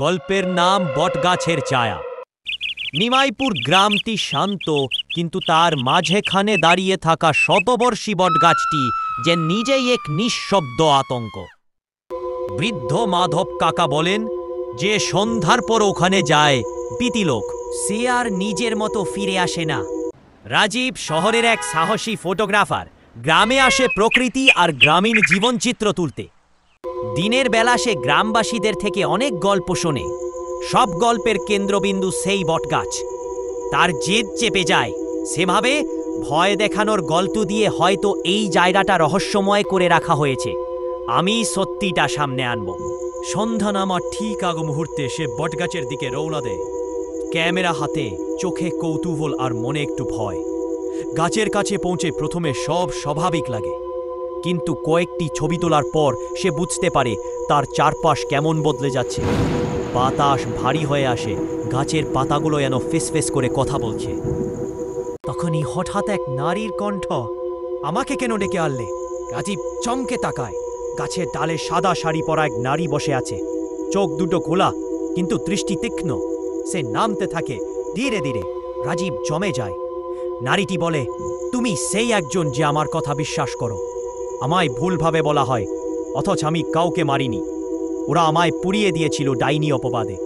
গল্পের নাম বটগাছের ছায়া। নিমাইপুর গ্রামটি শান্ত, কিন্তু তার মাঝেখানে দাঁড়িয়ে থাকা শতবর্ষী বটগাছটি যে নিজেই এক নিঃশব্দ আতঙ্ক। বৃদ্ধ মাধব কাকা বলেন, যে সন্ধ্যার পর ওখানে যায় পিতিলোক, সে আর নিজের মতো ফিরে আসে না। রাজীব শহরের এক সাহসী ফটোগ্রাফার, গ্রামে আসে প্রকৃতি আর গ্রামীণ জীবনচিত্র তুলতে। দিনের বেলা সে গ্রামবাসীদের থেকে অনেক গল্প শোনে। সব গল্পের কেন্দ্রবিন্দু সেই বটগাছ। তার জেদ চেপে যায়, সেভাবে ভয় দেখানোর গল্প দিয়ে হয়তো এই জায়গাটা রহস্যময় করে রাখা হয়েছে। আমি সত্যিটা সামনে আনব। সন্ধ্যা নামার ঠিক আগ মুহূর্তে সে বটগাছের দিকে রওনা দেয়, ক্যামেরা হাতে, চোখে কৌতূহল আর মনে একটু ভয়। গাছের কাছে পৌঁছে প্রথমে সব স্বাভাবিক লাগে, কিন্তু কয়েকটি ছবি তোলার পর সে বুঝতে পারে তার চারপাশ কেমন বদলে যাচ্ছে। বাতাস ভারী হয়ে আসে, গাছের পাতাগুলো যেন ফেসফেস করে কথা বলছে। তখনই হঠাৎ এক নারীর কণ্ঠ, আমাকে কেন ডেকে আনলে? রাজীব চমকে তাকায়। গাছের ডালে সাদা শাড়ি পরা এক নারী বসে আছে, চোখ দুটো খোলা কিন্তু দৃষ্টি তীক্ষ্ণ। সে নামতে থাকে ধীরে ধীরে। রাজীব জমে যায়। নারীটি বলে, তুমি সেই একজন যে আমার কথা বিশ্বাস করো। আমায় ভুলভাবে বলা হয়, অথচ আমি কাউকে মারিনি। ওরা আমায় পুড়িয়ে দিয়েছিল ডাইনি অপবাদে।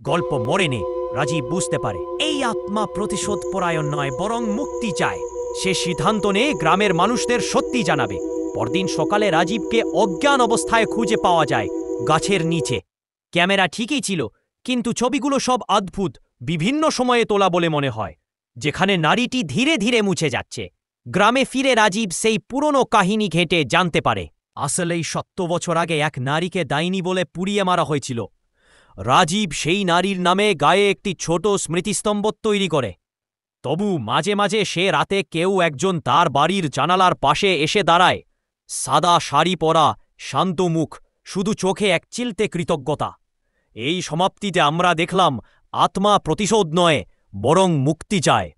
গল্প মরে নে। রাজীব বুঝতে পারে এই আত্মা প্রতিশোধ পরায়ণ নয়, বরং মুক্তি চায়। সে সিদ্ধান্ত নিয়ে গ্রামের মানুষদের সত্যি জানাবে। পরদিন সকালে রাজীবকে অজ্ঞান অবস্থায় খুঁজে পাওয়া যায় গাছের নিচে। ক্যামেরা ঠিকই ছিল, কিন্তু ছবিগুলো সব অদ্ভুত, বিভিন্ন সময়ে তোলা বলে মনে হয়, যেখানে নারীটি ধীরে ধীরে মুছে যাচ্ছে। গ্রামে ফিরে রাজীব সেই পুরনো কাহিনী ঘেঁটে জানতে পারে, আসলেই ৭০ বছর আগে এক নারীকে ডাইনি বলে পুড়িয়ে মারা হয়েছিল। রাজীব সেই নারীর নামে গায়ে একটি ছোট স্মৃতিস্তম্ভ তৈরি করে। তবু মাঝে মাঝে সে রাতে কেউ একজন তার বাড়ির জানালার পাশে এসে দাঁড়ায়, সাদা শাড়ি পরা, শান্ত মুখ, শুধু চোখে এক চিলতে কৃতজ্ঞতা। এই সমাপ্তিতে আমরা দেখলাম আত্মা প্রতিশোধ নয়, বরং মুক্তি চায়।